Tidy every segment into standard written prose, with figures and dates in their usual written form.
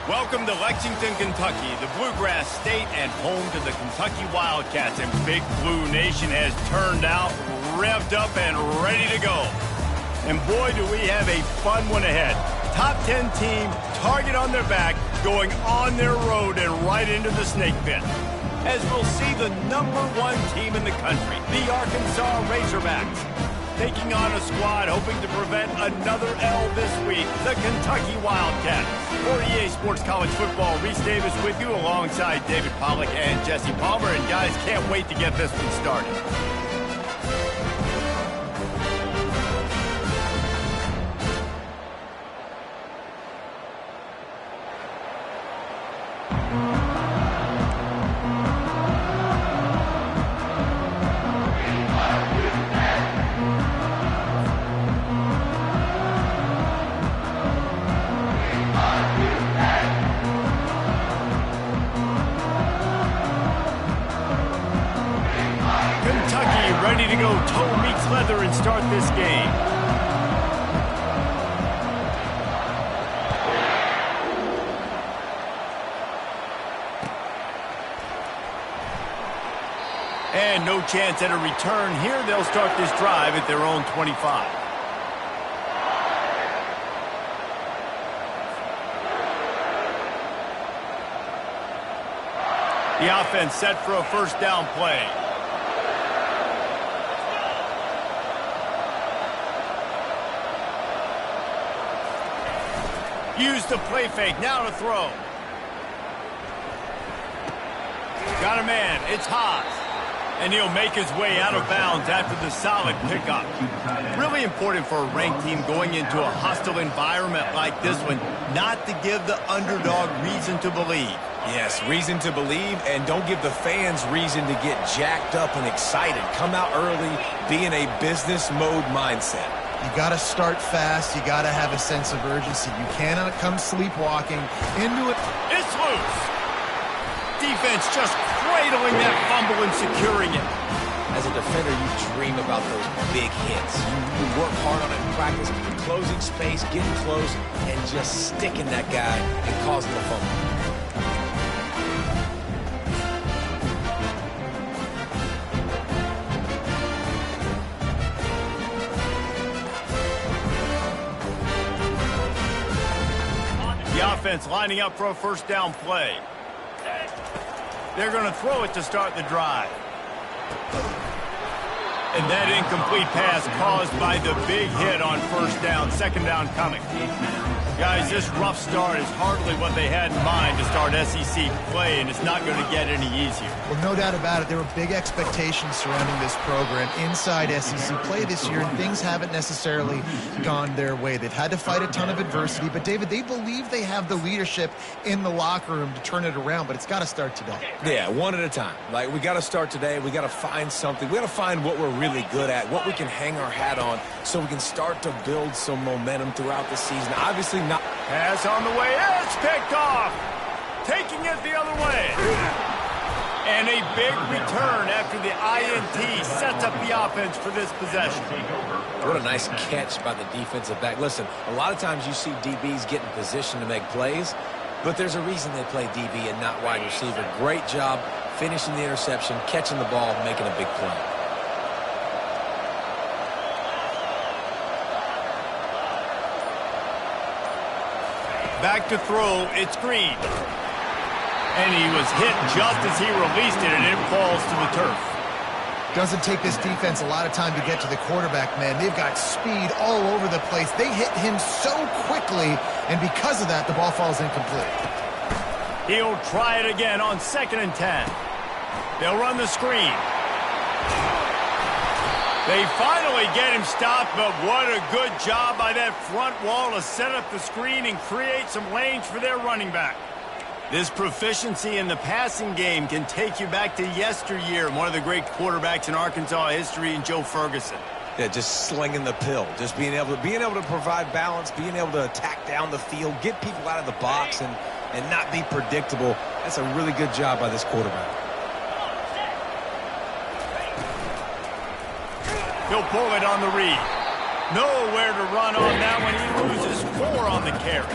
Welcome to Lexington, Kentucky, the Bluegrass State and home to the Kentucky Wildcats. And Big Blue Nation has turned out, revved up, and ready to go. And boy, do we have a fun one ahead. Top 10 team, target on their back, going on their road and right into the snake pit. As we'll see the #1 team in the country, the Arkansas Razorbacks, taking on a squad hoping to prevent another L this week, the Kentucky Wildcats. For EA Sports College Football, Reese Davis with you alongside David Pollack and Jesse Palmer. And guys, can't wait to get this one started. Ready to go, toe meets leather and start this game. And no chance at a return here. They'll start this drive at their own 25. The offense set for a first down play. Use the play fake, now to throw. Got a man, it's Hogs. And he'll make his way out of bounds after the solid pickup. Really important for a ranked team going into a hostile environment like this one, not to give the underdog reason to believe. Yes, reason to believe, and don't give the fans reason to get jacked up and excited. Come out early, be in a business mode mindset. You got to start fast. You got to have a sense of urgency. You cannot come sleepwalking into it. It's loose. Defense just cradling that fumble and securing it. As a defender, you dream about those big hits. You work hard on it in practice, closing space, getting close, and just sticking that guy and causing the fumble. Offense lining up for a first down play. They're going to throw it to start the drive. And that incomplete pass caused by the big hit on first down, second down coming. Guys, this rough start is hardly what they had in mind to start SEC play, and it's not going to get any easier. Well, no doubt about it. There were big expectations surrounding this program inside SEC play this year, and things haven't necessarily gone their way. They've had to fight a ton of adversity, but, David, they believe they have the leadership in the locker room to turn it around, but it's got to start today. Yeah, one at a time. Like, we got to start today. We got to find something. We got to find what we're really good at, what we can hang our hat on, so we can start to build some momentum throughout the season. Obviously not. Pass on the way. It's picked off. Taking it the other way. And a big return after the INT sets up the offense for this possession. What a nice catch by the defensive back. Listen, a lot of times you see DBs get in position to make plays, but there's a reason they play DB and not wide receiver. Great job finishing the interception, catching the ball, making a big play. Back to throw, it's Green. And he was hit just as he released it, and it falls to the turf. Doesn't take this defense a lot of time to get to the quarterback, man. They've got speed all over the place. They hit him so quickly, and because of that, the ball falls incomplete. He'll try it again on 2nd and 10. They'll run the screen. They finally get him stopped, but what a good job by that front wall to set up the screen and create some lanes for their running back. This proficiency in the passing game can take you back to yesteryear, one of the great quarterbacks in Arkansas history, in Joe Ferguson. Yeah, just slinging the pill, just being able to provide balance, being able to attack down the field, get people out of the box, and not be predictable. That's a really good job by this quarterback. He'll pull it on the read. Nowhere to run on that one. He loses 4 on the carry.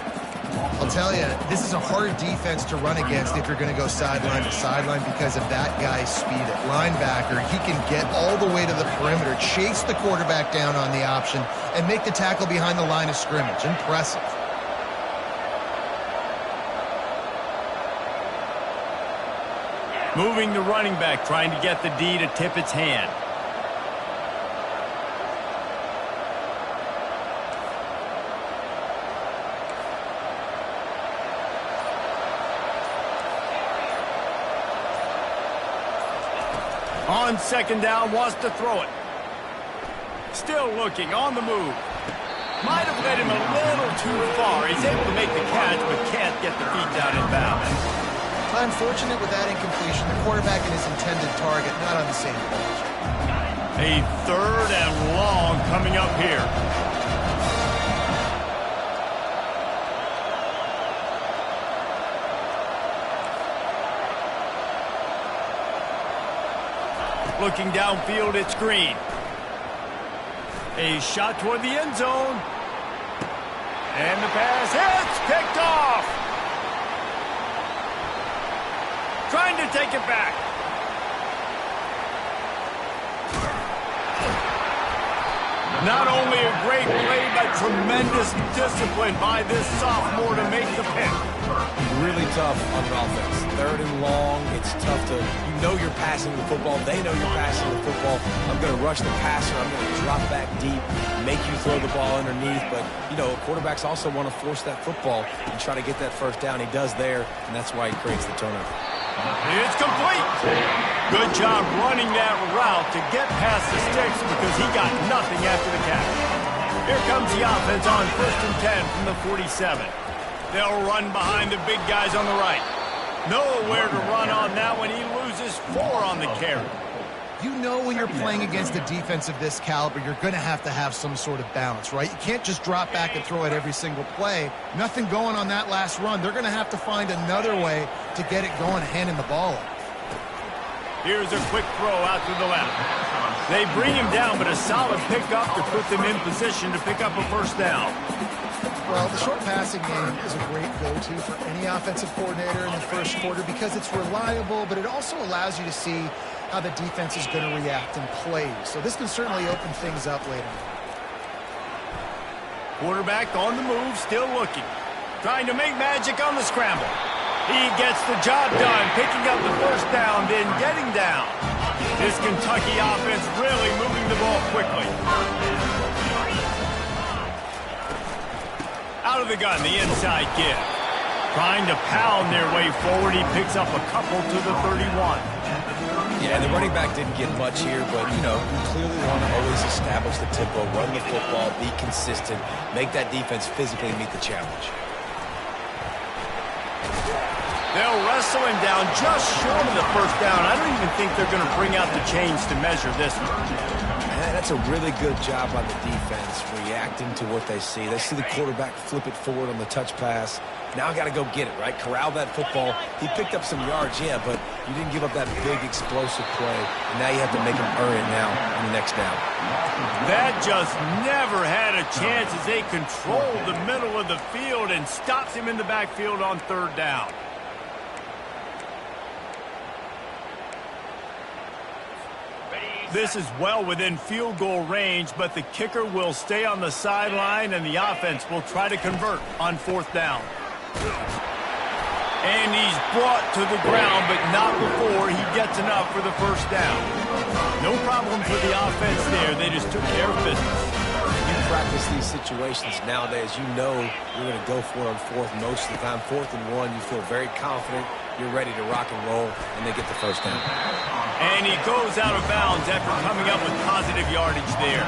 I'll tell you, this is a hard defense to run against if you're going to go sideline to sideline because of that guy's speed at linebacker. He can get all the way to the perimeter, chase the quarterback down on the option, and make the tackle behind the line of scrimmage. Impressive. Moving the running back, trying to get the D to tip its hand. On second down, wants to throw it. Still looking, on the move. Might have led him a little too far. He's able to make the catch, but can't get the feet down in bounds. Unfortunate with that incompletion. The quarterback and his intended target not on the same page. A third and long coming up here. Looking downfield, it's Green. A shot toward the end zone. And the pass hits, picked off. Trying to take it back. Not only a great play, but tremendous discipline by this sophomore to make the pick. Really tough on offense. Third and long, it's tough to, you know you're passing the football. They know you're passing the football. I'm going to rush the passer. I'm going to drop back deep, make you throw the ball underneath. But, you know, quarterbacks also want to force that football and try to get that first down. He does there, and that's why he creates the turnover. It's complete. Good job running that route to get past the sticks because he got nothing after the catch. Here comes the offense on 1st and 10 from the 47. They'll run behind the big guys on the right. Nowhere to run on that one. He loses 4 on the carry. You know when you're playing against a defense of this caliber, you're going to have some sort of balance, right? You can't just drop back and throw it every single play. Nothing going on that last run. They're going to have to find another way to get it going, handing the ball up. Here's a quick throw out to the left. They bring him down, but a solid pickup to put them in position to pick up a first down. Well, the short passing game is a great go-to for any offensive coordinator in the first quarter because it's reliable, but it also allows you to see how the defense is going to react and play. So this can certainly open things up later. Quarterback on the move, still looking. Trying to make magic on the scramble. He gets the job done, picking up the first down, then getting down. This Kentucky offense really moving the ball quickly. Out of the gun, the inside give. Trying to pound their way forward. He picks up a couple to the 31. Yeah, the running back didn't get much here, but, you know, you clearly want to always establish the tempo, run the football, be consistent, make that defense physically meet the challenge. They'll wrestle him down just short of the first down. I don't even think they're going to bring out the chains to measure this one. That's a really good job by the defense, reacting to what they see. They see the quarterback flip it forward on the touch pass. Now I got to go get it, right? Corral that football. He picked up some yards, yeah, but you didn't give up that big explosive play. And now you have to make him earn it now on the next down. That just never had a chance as they controlled the middle of the field and stops him in the backfield on 3rd down. This is well within field goal range, but the kicker will stay on the sideline and the offense will try to convert on 4th down. And he's brought to the ground, but not before he gets enough for the first down. No problem for the offense there. They just took care of business. You practice these situations nowadays. You know you're going to go for it on 4th most of the time. 4th and 1, you feel very confident. You're ready to rock and roll, and they get the first down. And he goes out of bounds after coming up with positive yardage there.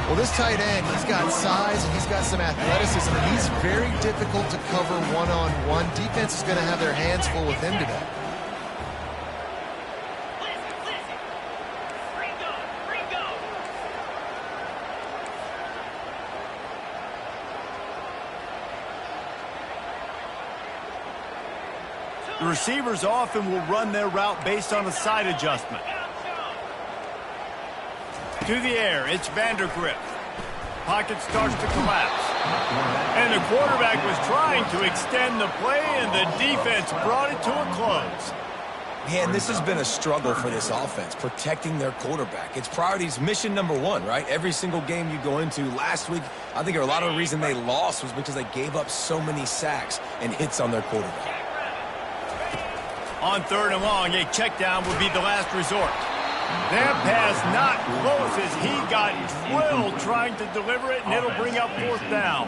Well, this tight end, he's got size and he's got some athleticism, and he's very difficult to cover one-on-one. Defense is going to have their hands full with him today. The receivers often will run their route based on a side adjustment. To the air, it's Vandergrift. Pocket starts to collapse. And the quarterback was trying to extend the play, and the defense brought it to a close. Man, this has been a struggle for this offense, protecting their quarterback. It's priorities mission number one, right? Every single game you go into. Last week, I think a lot of the reason they lost was because they gave up so many sacks and hits on their quarterback. On 3rd and long, a check down would be the last resort. That pass not close as he got drilled trying to deliver it, and it'll bring up 4th down.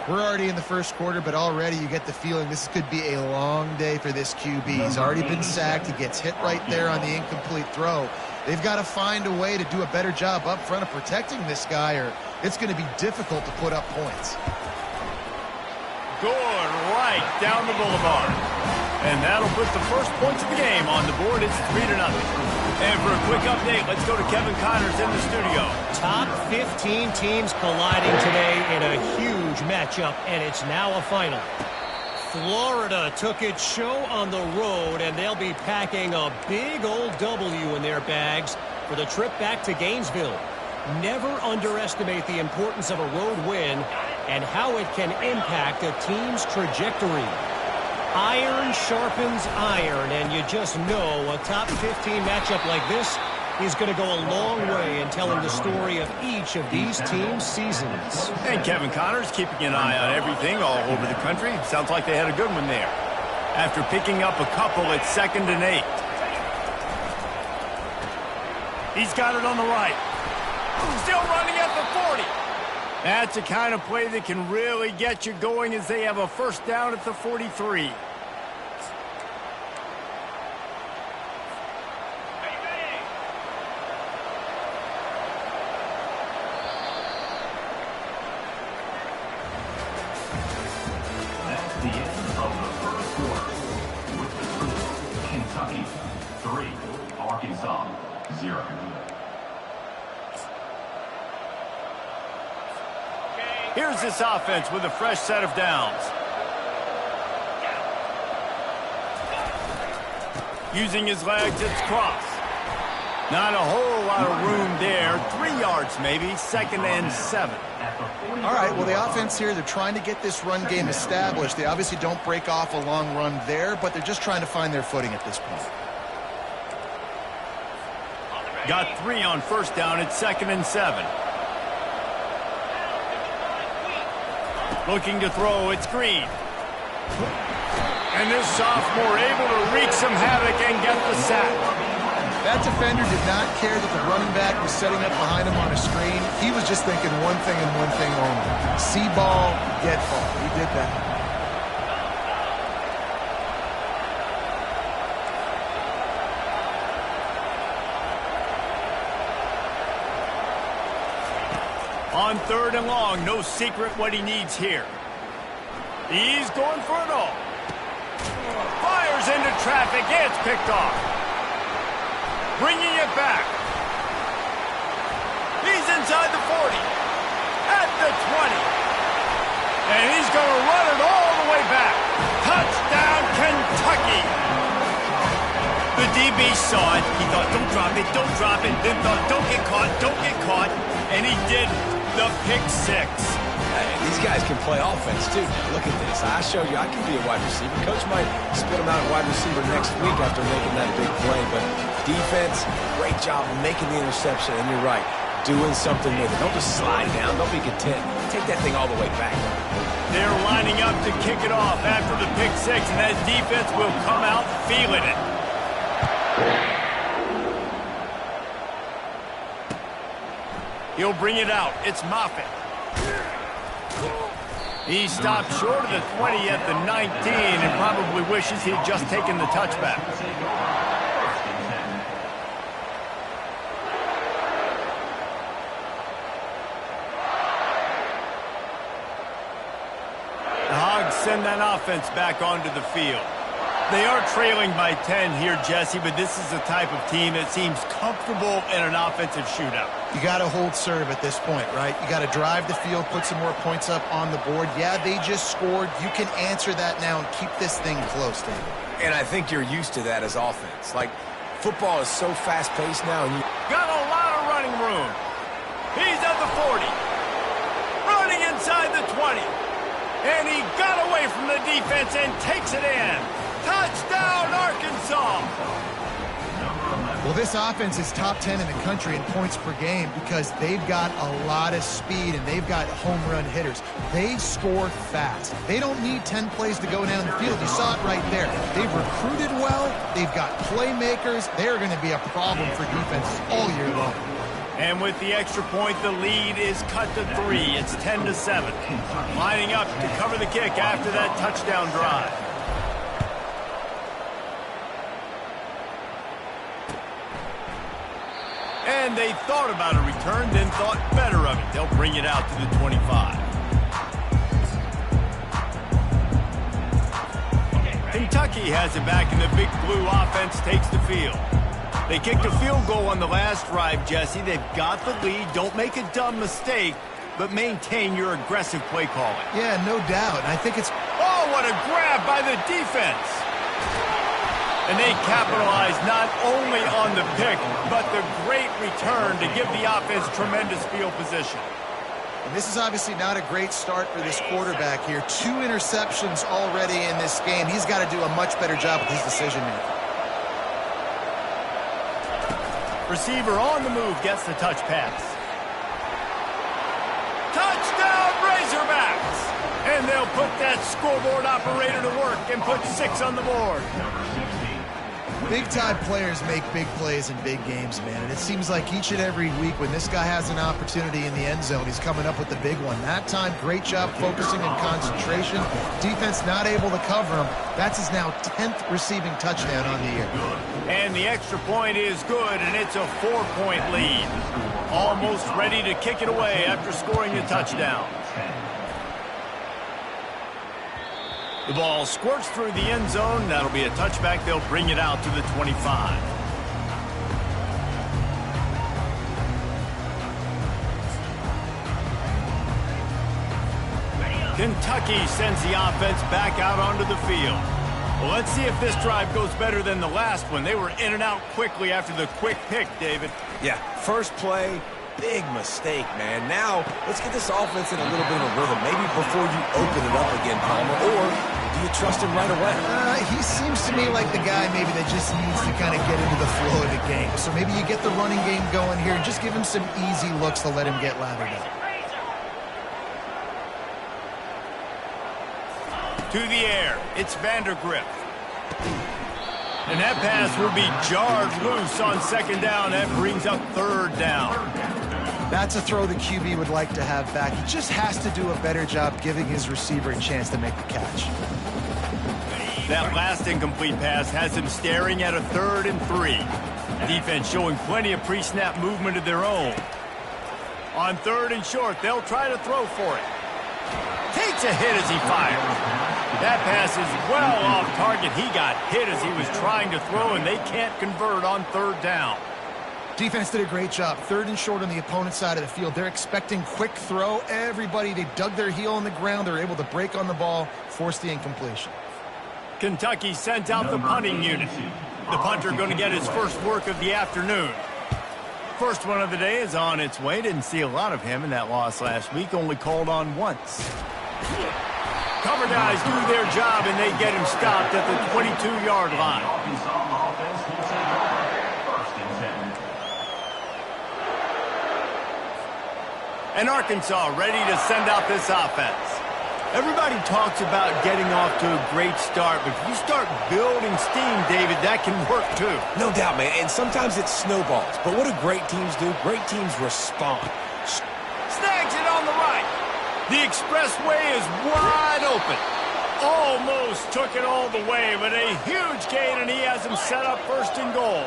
We're already in the first quarter, but already you get the feeling this could be a long day for this QB. He's already been sacked. He gets hit right there on the incomplete throw. They've got to find a way to do a better job up front of protecting this guy, or it's going to be difficult to put up points. Going right down the boulevard. And that'll put the first points of the game on the board. It's 3-0. And for a quick update, let's go to Kevin Connors in the studio. Top 15 teams colliding today in a huge matchup, and it's now a final. Florida took its show on the road, and they'll be packing a big old W in their bags for the trip back to Gainesville. Never underestimate the importance of a road win and how it can impact a team's trajectory. Iron sharpens iron, and you just know a top 15 matchup like this is going to go a long way in telling the story of each of these teams' seasons. And Kevin Connors keeping an eye on everything all over the country. Sounds like they had a good one there. After picking up a couple, it's 2nd and 8. He's got it on the right. Still running at the 40. That's the kind of play that can really get you going as they have a 1st down at the 43. That's the end of the first quarter. With the score, Kentucky 3, Arkansas 0. Here's this offense with a fresh set of downs. Using his legs, it's cross. Not a whole lot of room there. 3 yards maybe, 2nd and 7. All right, well, the offense here, they're trying to get this run game established. They obviously don't break off a long run there, but they're just trying to find their footing at this point. Got 3 on 1st down, it's 2nd and 7. Looking to throw, it's Green. And this sophomore able to wreak some havoc and get the sack. That defender did not care that the running back was setting up behind him on a screen. He was just thinking one thing and one thing only. See ball, get ball. He did that. On 3rd and long, no secret what he needs here. He's going for it all. Fires into traffic, it's picked off. Bringing it back. He's inside the 40. At the 20. And he's going to run it all the way back. Touchdown, Kentucky. The DB saw it. He thought, don't drop it, don't drop it. Then thought, don't get caught, don't get caught. And he did. The pick 6. Hey, these guys can play offense, too. Now, look at this. I showed you I can be a wide receiver. Coach might split him out at wide receiver next week after making that big play. But defense, great job making the interception. And you're right, doing something with it. Don't just slide down. Don't be content. Take that thing all the way back. They're lining up to kick it off after the pick 6, and that defense will come out feeling it. He'll bring it out. It's Moffitt. He stopped short of the 20 at the 19 and probably wishes he'd just taken the touchback. The Hogs send that offense back onto the field. They are trailing by 10 here, Jesse, but this is the type of team that seems comfortable in an offensive shootout. You got to hold serve at this point, right? You got to drive the field, put some more points up on the board. Yeah, they just scored. You can answer that now and keep this thing close, David. And I think you're used to that as offense. Like, football is so fast-paced now. And got a lot of running room. He's at the 40. Running inside the 20. And he got away from the defense and takes it in. Touchdown, Arkansas! Well, this offense is top 10 in the country in points per game because they've got a lot of speed and they've got home run hitters. They score fast. They don't need 10 plays to go down the field. You saw it right there. They've recruited well. They've got playmakers. They're going to be a problem for defenses all year long. And with the extra point, the lead is cut to 3. It's 10-7. Lining up to cover the kick after that touchdown drive. And they thought about a return, then thought better of it. They'll bring it out to the 25. Kentucky has it back, and the Big Blue offense takes the field. They kicked a field goal on the last drive, Jesse. They've got the lead. Don't make a dumb mistake, but maintain your aggressive play calling. Yeah, no doubt. I think it's... Oh, what a grab by the defense! And they capitalize not only on the pick, but the great return to give the offense tremendous field position. And this is obviously not a great start for this quarterback here. 2 interceptions already in this game. He's got to do a much better job with his decision-making. Receiver on the move gets the touch pass. Touchdown, Razorbacks! And they'll put that scoreboard operator to work and put 6 on the board. Big-time players make big plays in big games, man. And it seems like each and every week when this guy has an opportunity in the end zone, he's coming up with the big one. That time, great job focusing and concentration. Defense not able to cover him. That's his now 10th receiving touchdown on the year. And the extra point is good, and it's a 4-point lead. Almost ready to kick it away after scoring the touchdown. The ball squirts through the end zone. That'll be a touchback. They'll bring it out to the 25. Kentucky sends the offense back out onto the field. Well, let's see if this drive goes better than the last one. They were in and out quickly after the quick pick, David. Yeah, first play, big mistake, man. Now, let's get this offense in a little bit of a rhythm. Maybe before you open it up again, Palmer, or do you trust him right away? He seems to me like the guy maybe that just needs to kind of get into the flow of the game. So maybe you get the running game going here and just give him some easy looks to let him get lathered up. To the air, it's Vandergrift. And that pass will be jarred loose on second down. That brings up third down. That's a throw the QB would like to have back. He just has to do a better job giving his receiver a chance to make the catch. That last incomplete pass has him staring at a 3rd and 3. Defense showing plenty of pre-snap movement of their own. On 3rd and short, they'll try to throw for it. Takes a hit as he fires. That pass is well off target. He got hit as he was trying to throw, and they can't convert on 3rd down. Defense did a great job. 3rd and short on the opponent's side of the field. They're expecting quick throw. Everybody, they dug their heel on the ground. They're able to break on the ball, force the incompletion. Kentucky sent out the punting unit. The punter going to get his first work of the afternoon. First one of the day is on its way. Didn't see a lot of him in that loss last week. Only called on once. Cover guys do their job, and they get him stopped at the 22-yard line. And Arkansas ready to send out this offense. Everybody talks about getting off to a great start, but if you start building steam, David, that can work too. No doubt, man, and sometimes it snowballs. But what do great teams do? Great teams respond. Snags it on the right. The expressway is wide open. Almost took it all the way, but a huge gain, and he has him set up 1st and goal.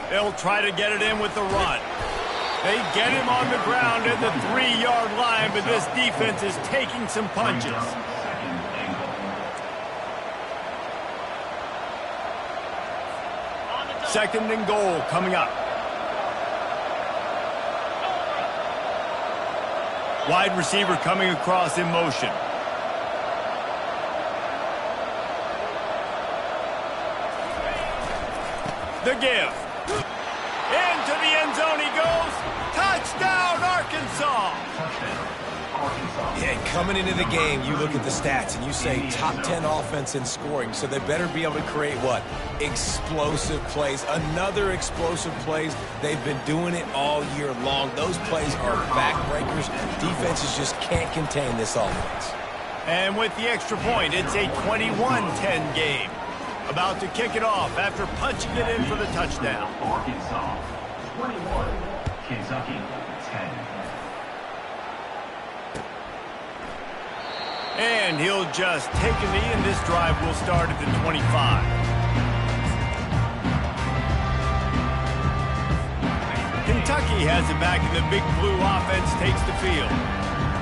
They'll try to get it in with the run. They get him on the ground at the 3-yard line, but this defense is taking some punches. Second and goal coming up. Wide receiver coming across in motion. The give. Into the end zone he goes. Touchdown, Arkansas. Yeah, coming into the game, you look at the stats and you say top 10 offense in scoring, so they better be able to create what? Explosive plays. Another explosive plays. They've been doing it all year long. Those plays are backbreakers. Defenses just can't contain this offense. And with the extra point, it's a 21-10 game. About to kick it off after punching it in for the touchdown. Arkansas 21, Kentucky 10. And he'll just take a knee, and this drive will start at the 25. Kentucky has it back, and the Big Blue offense takes the field.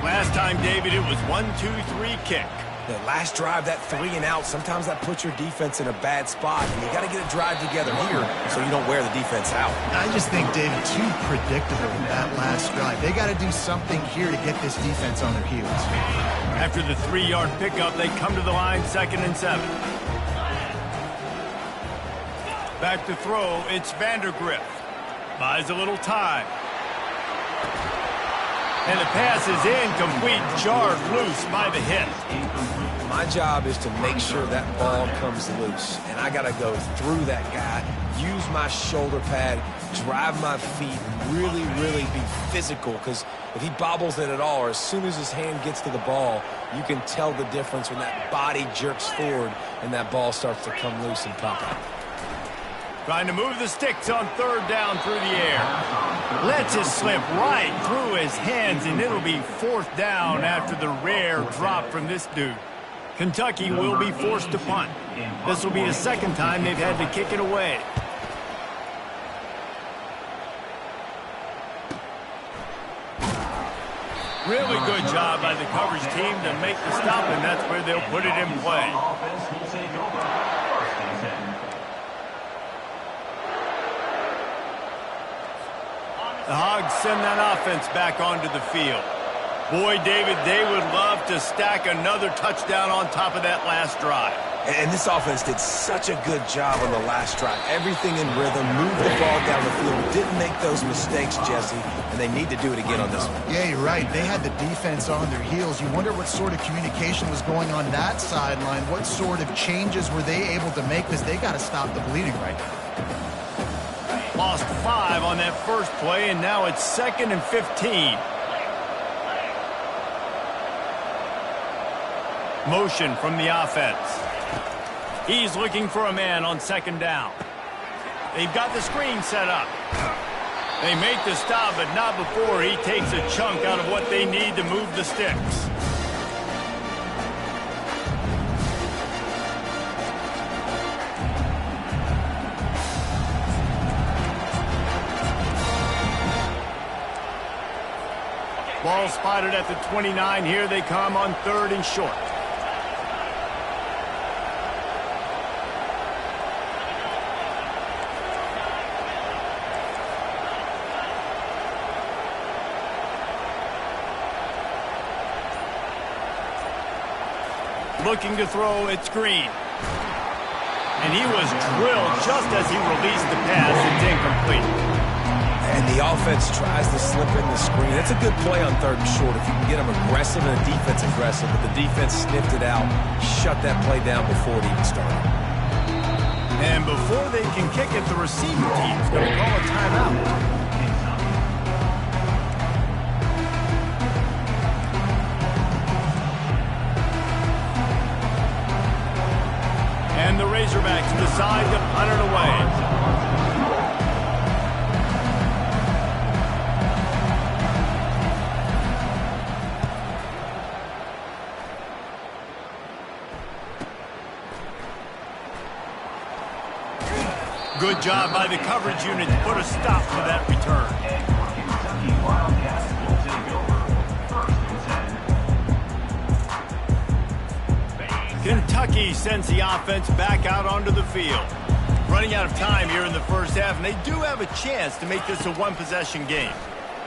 Last time, David, it was 1-2-3 kick. The last drive, that 3 and out, sometimes that puts your defense in a bad spot, and you got to get a drive together here so you don't wear the defense out. I just think, David, too predictable in that last drive. They got to do something here to get this defense on their heels. After the 3-yard pickup, they come to the line, 2nd and 7. Back to throw, it's Vandergrift. Buys a little time. And the pass is incomplete, jarred loose by the hit. My job is to make sure that ball comes loose, and I got to go through that guy, use my shoulder pad, drive my feet, really, really be physical, because if he bobbles it at all, or as soon as his hand gets to the ball, you can tell the difference when that body jerks forward and that ball starts to come loose and pop out. Trying to move the sticks on 3rd down through the air. Lets it slip right through his hands, and it'll be 4th down after the rare drop from this dude. Kentucky will be forced to punt. This will be the 2nd time they've had to kick it away. Really good job by the coverage team to make the stop, and that's where they'll put it in play. The Hogs send that offense back onto the field. Boy, David, they would love to stack another touchdown on top of that last drive. And this offense did such a good job on the last drive. Everything in rhythm, moved the ball down the field, didn't make those mistakes, Jesse, and they need to do it again on this one. Yeah, you're right. They had the defense on their heels. You wonder what sort of communication was going on that sideline. What sort of changes were they able to make, because they got to stop the bleeding right now. Lost 5 on that first play, and now it's 2nd and 15. Motion from the offense. He's looking for a man on 2nd down. They've got the screen set up. They make the stop, but not before he takes a chunk out of what they need to move the sticks. Ball spotted at the 29. Here they come on 3rd and short. Looking to throw, it's Green. And he was drilled just as he released the pass. It's incomplete. And the offense tries to slip in the screen. That's a good play on 3rd and short if you can get them aggressive and the defense aggressive. But the defense sniffed it out, shut that play down before it even started. And before they can kick it, the receiving team's going to call a timeout. And the Razorbacks decide to punt it away. Good job by the coverage unit to put a stop to that return. Kentucky Wildcats will take over 1st and 10. Kentucky sends the offense back out onto the field. Running out of time here in the first half, and they do have a chance to make this a one-possession game.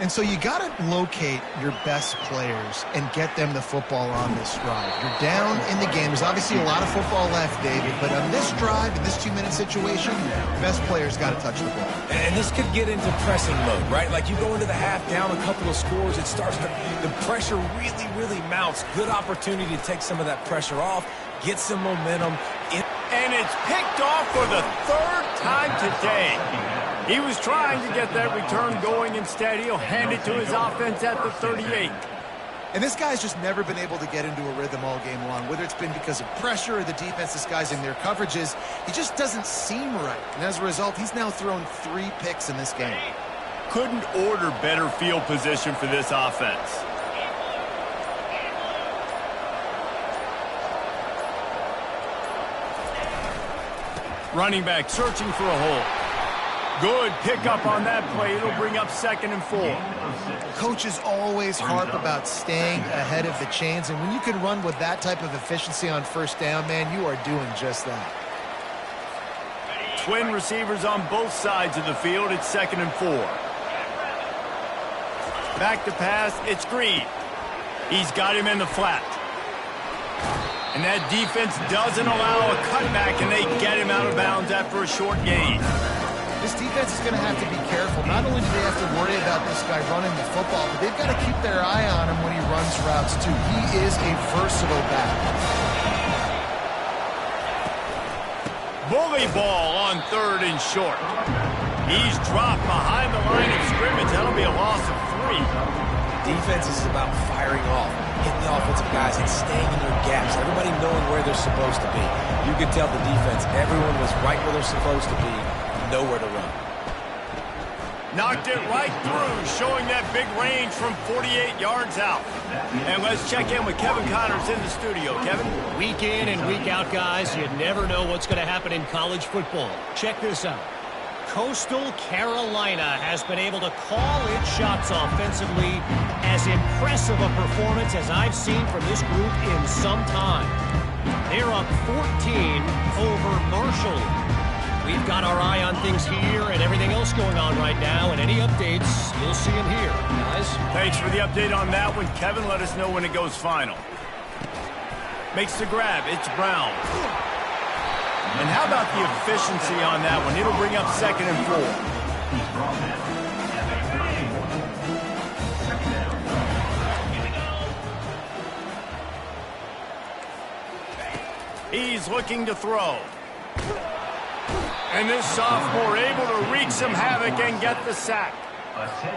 And so you got to locate your best players and get them the football on this drive. You're down in the game. There's obviously a lot of football left, David, but on this drive, in this 2-minute situation, best players got to touch the ball. And this could get into pressing mode, right? Like you go into the half down a couple of scores, it starts to, the pressure really, really mounts. Good opportunity to take some of that pressure off, get some momentum. And it's picked off for the 3rd time today. He was trying to get that return going. Instead, he'll hand it to his offense at the 38. And this guy's just never been able to get into a rhythm all game long, whether it's been because of pressure or the defense disguising their coverages. He just doesn't seem right. And as a result, he's now thrown 3 picks in this game. Couldn't order better field position for this offense. Running back searching for a hole. Good pickup on that play. It'll bring up 2nd and 4. Coaches always harp about staying ahead of the chains, and when you can run with that type of efficiency on 1st down, man, you are doing just that. Twin receivers on both sides of the field. It's 2nd and 4. Back to pass. It's Green. He's got him in the flat. And that defense doesn't allow a cutback, and they get him out of bounds after a short gain. This defense is going to have to be careful. Not only do they have to worry about this guy running the football, but they've got to keep their eye on him when he runs routes, too. He is a versatile back. Bully ball on 3rd and short. He's dropped behind the line of scrimmage. That'll be a loss of 3. Defense is about firing off, hitting the offensive guys and staying in their gaps. Everybody knowing where they're supposed to be. You could tell the defense, everyone was right where they're supposed to be, nowhere to run. Knocked it right through, showing that big range from 48 yards out. And let's check in with Kevin Connors in the studio. Kevin? Week in and week out, guys, you never know what's going to happen in college football. Check this out. Coastal Carolina has been able to call its shots offensively. As impressive a performance as I've seen from this group in some time. They're up 14 over Marshall. We've got our eye on things here and everything else going on right now, and any updates, you'll see them here, guys. Thanks for the update on that one, Kevin. Let us know when it goes final. Makes the grab. It's Brown. And how about the efficiency on that one? It'll bring up 2nd and 4. He's looking to throw. And this sophomore able to wreak some havoc and get the sack.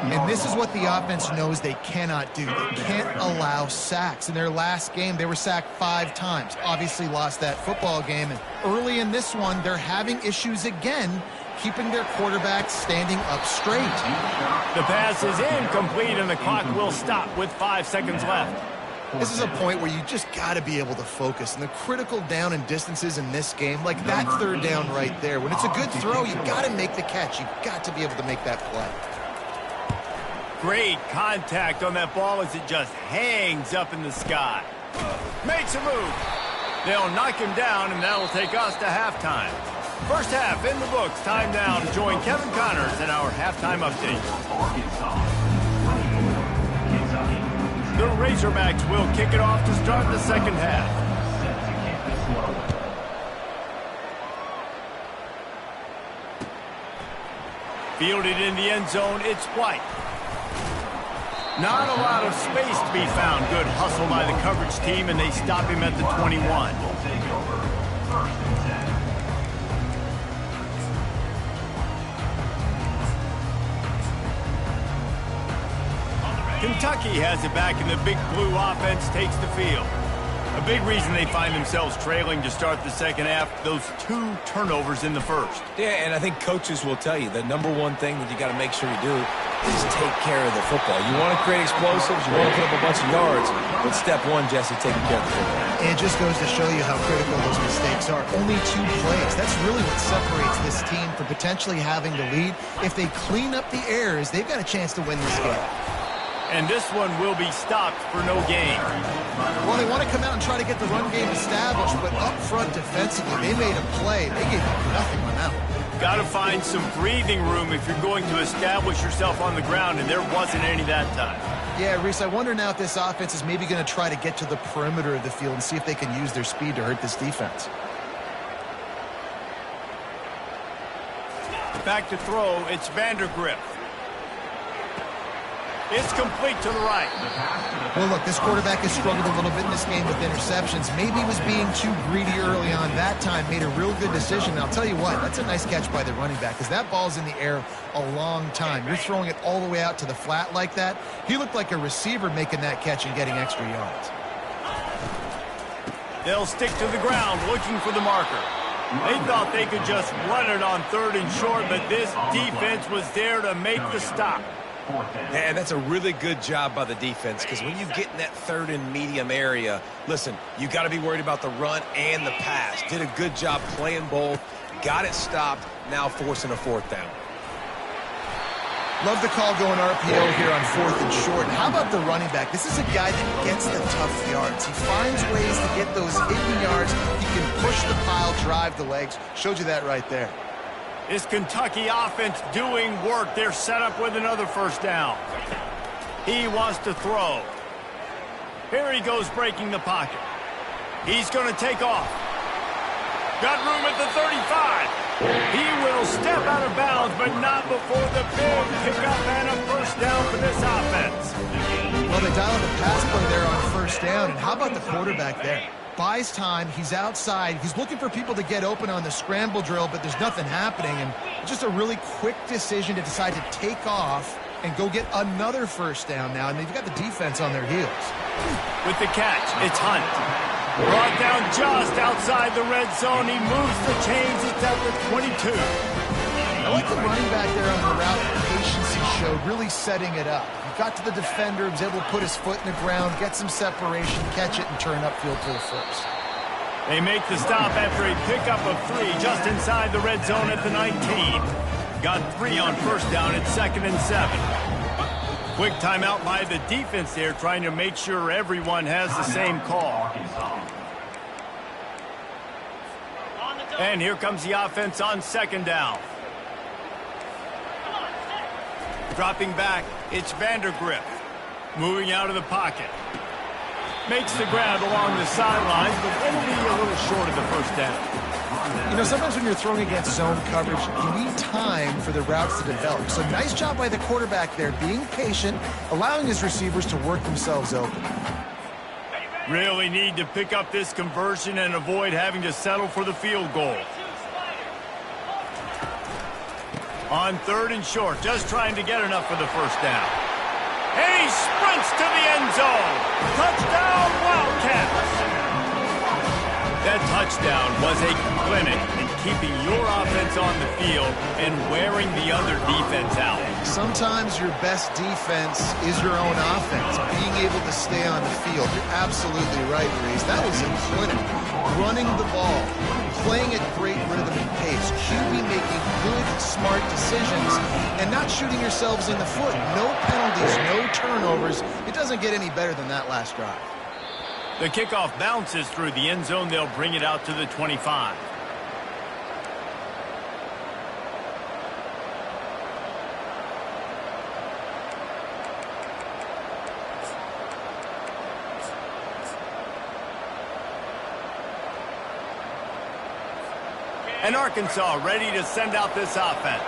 And this is what the offense knows they cannot do. They can't allow sacks. In their last game, they were sacked 5 times. Obviously lost that football game. And early in this one, they're having issues again, keeping their quarterback standing up straight. The pass is incomplete, and the clock will stop with 5 seconds left. This is a point where you just got to be able to focus. And the critical down and distances in this game, like that 3rd down right there, when it's a good throw, you've got to make the catch. You've got to be able to make that play. Great contact on that ball as it just hangs up in the sky. Makes a move. They'll knock him down, and that'll take us to halftime. First half in the books. Time now to join Kevin Connors in our halftime update. The Razorbacks will kick it off to start the 2nd half. Fielded in the end zone, it's White. Not a lot of space to be found. Good hustle by the coverage team, and they stop him at the 21. Kentucky has it back, and the Big Blue offense takes the field. A big reason they find themselves trailing to start the 2nd half, those 2 turnovers in the 1st. Yeah, and I think coaches will tell you the number one thing that you got to make sure you do is take care of the football. You want to create explosives, you want to put up a bunch of yards, but step 1, Jesse, taking care of the football. It just goes to show you how critical those mistakes are. Only 2 plays. That's really what separates this team from potentially having the lead. If they clean up the errors, they've got a chance to win this game. And this one will be stopped for no gain. Well, they want to come out and try to get the run game established, but up front defensively, they made a play. They gave up nothing on that one. Got to to find some breathing room if you're going to establish yourself on the ground, and there wasn't any that time. Yeah, Reese, I wonder now if this offense is maybe going to try to get to the perimeter of the field and see if they can use their speed to hurt this defense. Back to throw, it's Vandergrift. It's complete to the right. Well, look, this quarterback has struggled a little bit in this game with interceptions. Maybe he was being too greedy early on that time, made a real good decision. And I'll tell you what, that's a nice catch by the running back because that ball's in the air a long time. You're throwing it all the way out to the flat like that. He looked like a receiver making that catch and getting extra yards. They'll stick to the ground looking for the marker. They thought they could just run it on 3rd and short, but this defense was there to make the stop. And that's a really good job by the defense because when you get in that 3rd and medium area, listen, you got to be worried about the run and the pass. Did a good job playing both, got it stopped, now forcing a 4th down. Love the call going RPO here on 4th and short. How about the running back? This is a guy that gets the tough yards. He finds ways to get those hidden yards. He can push the pile, drive the legs. Showed you that right there. This Kentucky offense doing work. They're set up with another 1st down. He wants to throw. Here he goes breaking the pocket. He's going to take off. Got room at the 35. He will step out of bounds, but not before the big pickup and a 1st down for this offense. Well, they dial up a pass play there on 1st down. And how about the quarterback there? Buys time, he's outside, he's looking for people to get open on the scramble drill, but there's nothing happening, and just a really quick decision to decide to take off and go get another 1st down now, and they've got the defense on their heels. With the catch, it's Hunt. Brought down just outside the red zone, he moves the chains, it's at the 22. I like the running back there on the route patience he showed, really setting it up. He got to the defender, was able to put his foot in the ground, get some separation, catch it, and turn upfield for the 1st. They make the stop after a pickup of 3 just inside the red zone at the 19. Got 3 on 1st down at 2nd and 7. Quick timeout by the defense there, trying to make sure everyone has the same call. And here comes the offense on 2nd down. Dropping back, it's Vandergrift. Moving out of the pocket. Makes the grab along the sidelines, but it'll be a little short of the 1st down. You know, sometimes when you're throwing against zone coverage, you need time for the routes to develop. So nice job by the quarterback there, being patient, allowing his receivers to work themselves open. Really need to pick up this conversion and avoid having to settle for the field goal. On 3rd and short, just trying to get enough for the 1st down. And he sprints to the end zone. Touchdown, Wildcats! That touchdown was a clinic in keeping your offense on the field and wearing the other defense out. Sometimes your best defense is your own offense, being able to stay on the field. You're absolutely right, Reese. That was a clinic. Running the ball, playing at great rhythm and pace, QB making good, smart decisions, and not shooting yourselves in the foot. No penalties, no turnovers. It doesn't get any better than that last drive. The kickoff bounces through the end zone. They'll bring it out to the 25. And Arkansas ready to send out this offense.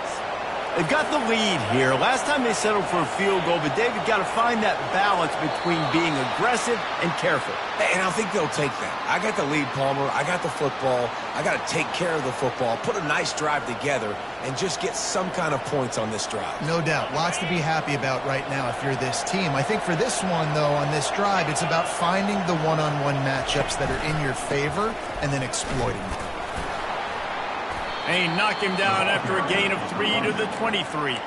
They've got the lead here. Last time they settled for a field goal, but David got to find that balance between being aggressive and careful. And I think they'll take that. I got the lead, Palmer. I got the football. I got to take care of the football, put a nice drive together, and just get some kind of points on this drive. No doubt. Lots to be happy about right now if you're this team. I think for this one, though, on this drive, it's about finding the one-on-one matchups that are in your favor and then exploiting them. They knock him down after a gain of 3 to the 23.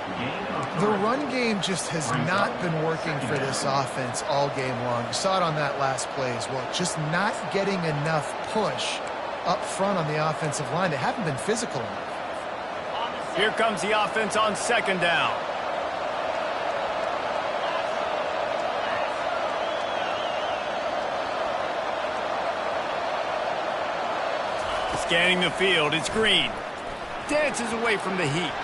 The run game just has not been working for this offense all game long. You saw it on that last play as well. Just not getting enough push up front on the offensive line. They haven't been physical enough. Here comes the offense on 2nd down. Scanning the field, it's Green. dances away from the heat.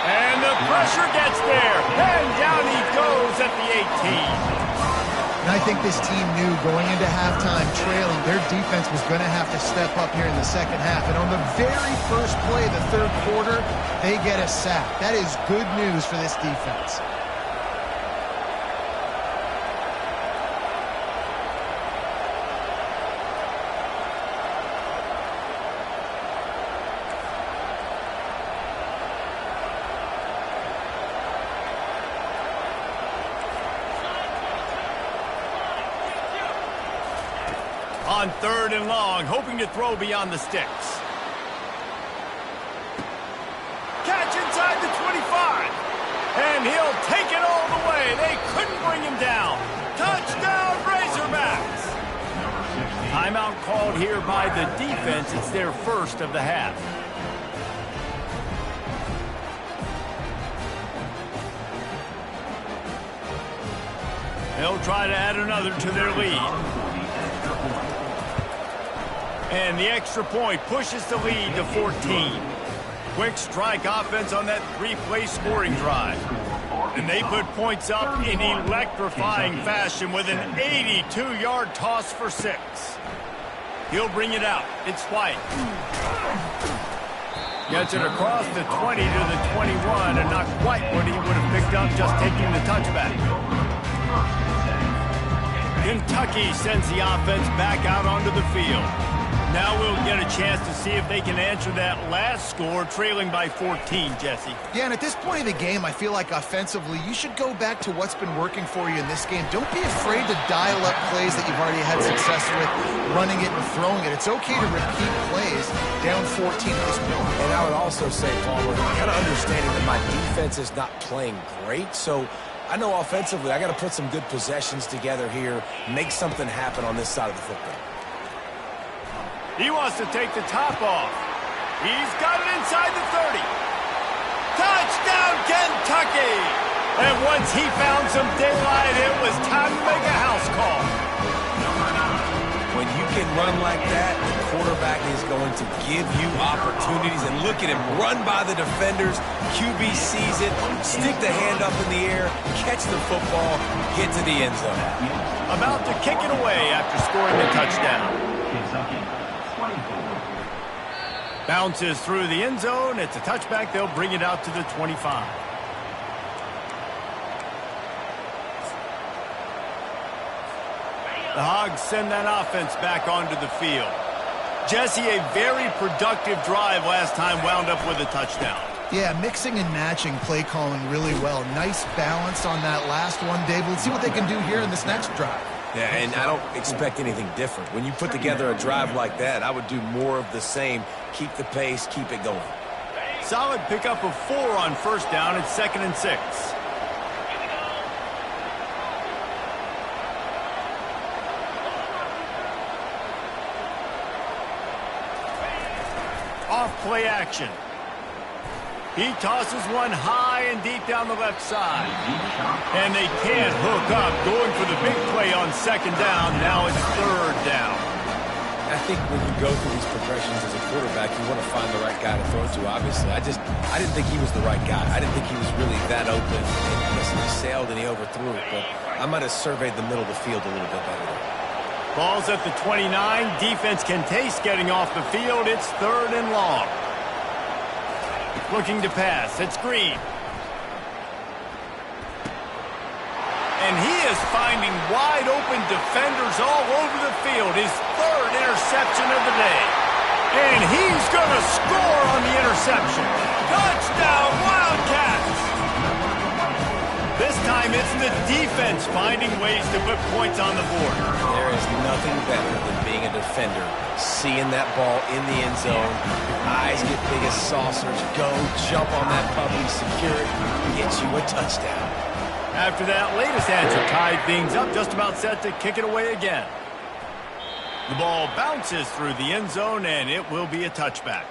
And the pressure gets there. And down he goes at the 18. And I think this team knew going into halftime trailing, their defense was going to have to step up here in the second half. And on the very first play of the third quarter, they get a sack. That is good news for this defense. On 3rd and long, hoping to throw beyond the sticks. Catch inside the 25. And he'll take it all the way. They couldn't bring him down. Touchdown, Razorbacks. Timeout called here by the defense. It's their first of the half. They'll try to add another to their lead. And the extra point pushes the lead to 14. Quick strike offense on that 3-play scoring drive. And they put points up in electrifying fashion with an 82-yard toss for 6. He'll bring it out. It's White. Gets it across the 20 to the 21, and not quite what he would have picked up just taking the touchback. Kentucky sends the offense back out onto the field. Now we'll get a chance to see if they can answer that last score, trailing by 14, Jesse. Yeah, and at this point of the game, I feel like offensively, you should go back to what's been working for you in this game. Don't be afraid to dial up plays that you've already had success with, running it and throwing it. It's okay to repeat plays down 14 at this point. And I would also say, Palmer, kind of understanding that my defense is not playing great, so I know offensively I got to put some good possessions together here, make something happen on this side of the football. He wants to take the top off. He's got it inside the 30. Touchdown, Kentucky! And once he found some daylight, it was time to make a house call. When you can run like that, the quarterback is going to give you opportunities. And look at him run by the defenders. QB sees it, stick the hand up in the air, catch the football, get to the end zone. About to kick it away after scoring the touchdown. Kentucky, 24. Bounces through the end zone. It's a touchback. They'll bring it out to the 25. The Hogs send that offense back onto the field. Jesse, a very productive drive last time, wound up with a touchdown. Yeah, mixing and matching play calling really well. Nice balance on that last one, Dave. Let's see what they can do here in this next drive. Yeah, and I don't expect anything different. When you put together a drive like that, I would do more of the same. Keep the pace, keep it going. Solid pickup of 4 on first down. It's 2nd and 6. Off play action. He tosses one high and deep down the left side. And they can't hook up, going for the big play on 2nd down. Now it's 3rd down. I think when you go through these progressions as a quarterback, you want to find the right guy to throw to, obviously. I didn't think he was the right guy. I didn't think he was really that open. Listen, he sailed and he overthrew it, but I might have surveyed the middle of the field a little bit better. Ball's at the 29. Defense can taste getting off the field. It's 3rd and long. Looking to pass. It's Green. And he is finding wide open defenders all over the field. His 3rd interception of the day. And he's going to score on the interception. Touchdown, Wildcats! This time it's the defense finding ways to put points on the board. There is nothing better than being a defender, seeing that ball in the end zone. Your eyes get big as saucers. Go, jump on that puppy, secure it, get you a touchdown. After that latest answer tied things up, just about set to kick it away again. The ball bounces through the end zone, and it will be a touchback.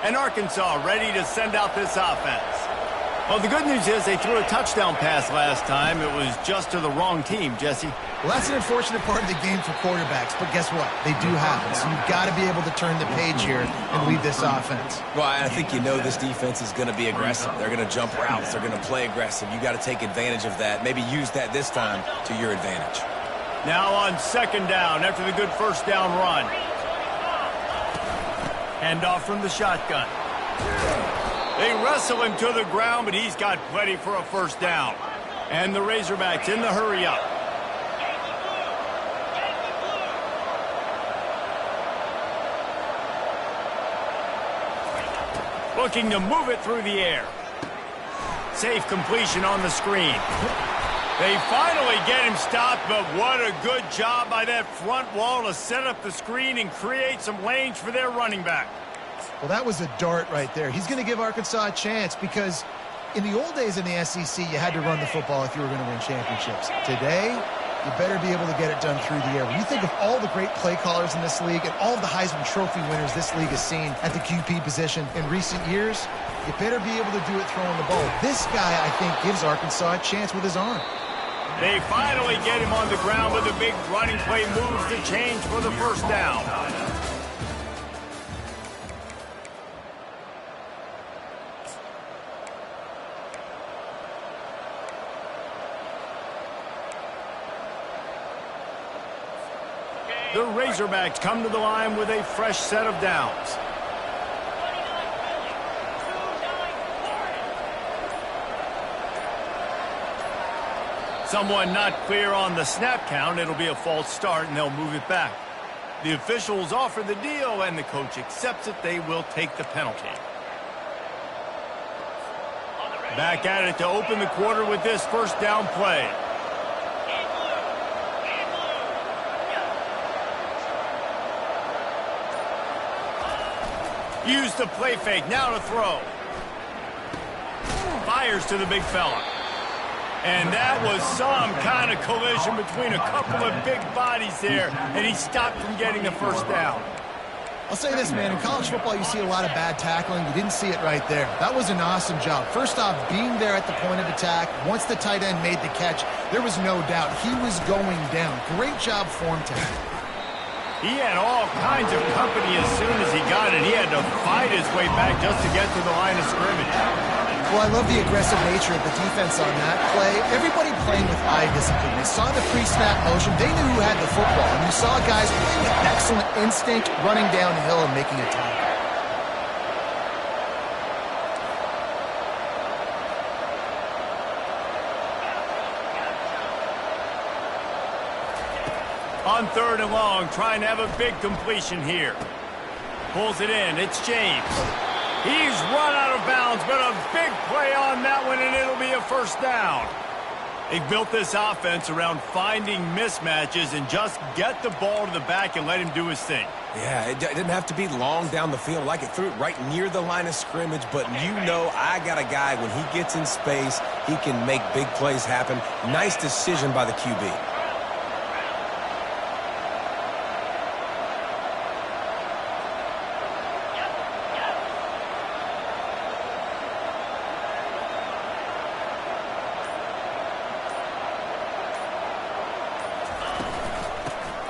And Arkansas ready to send out this offense. Well, the good news is they threw a touchdown pass last time. It was just to the wrong team, Jesse. Well, that's an unfortunate part of the game for quarterbacks, but guess what? They do happen, so you've got to be able to turn the page here and lead this offense. Well, I think you know this defense is going to be aggressive. They're going to jump routes. They're going to play aggressive. You got to take advantage of that. Maybe use that this time to your advantage. Now on second down after the good first down run. Handoff from the shotgun. They wrestle him to the ground, but he's got plenty for a first down. And the Razorbacks in the hurry up. Looking to move it through the air. Safe completion on the screen. They finally get him stopped, but what a good job by that front wall to set up the screen and create some lanes for their running back. Well, that was a dart right there. He's going to give Arkansas a chance because in the old days in the SEC, you had to run the football if you were going to win championships. Today, you better be able to get it done through the air. When you think of all the great play callers in this league and all of the Heisman Trophy winners this league has seen at the QP position in recent years, you better be able to do it throwing the ball. This guy, I think, gives Arkansas a chance with his arm. They finally get him on the ground with a big running play moves to change for the first down. The Razorbacks come to the line with a fresh set of downs. Someone not clear on the snap count. It'll be a false start, and they'll move it back. The officials offer the deal, and the coach accepts it. They will take the penalty. Back at it to open the quarter with this first down play. Use the play fake, now to throw. Fires to the big fella. And that was some kind of collision between a couple of big bodies there, and he stopped from getting the first down. I'll say this, man, in college football you see a lot of bad tackling. You didn't see it right there. That was an awesome job. First off, being there at the point of attack, once the tight end made the catch, there was no doubt he was going down. Great job for him to have. He had all kinds of company as soon as he got it. He had to fight his way back just to get to the line of scrimmage. Well, I love the aggressive nature of the defense on that play. Everybody playing with eye discipline. They saw the pre-snap motion. They knew who had the football. And you saw guys playing with excellent instinct, running downhill and making a tackle. On third and long, trying to have a big completion here. Pulls it in. It's James. He's run out of bounds, but a big play on that one, and it'll be a first down. They built this offense around finding mismatches and just get the ball to the back and let him do his thing. Yeah, it didn't have to be long down the field. Like it threw it right near the line of scrimmage, but you know I got a guy, when he gets in space, he can make big plays happen. Nice decision by the QB.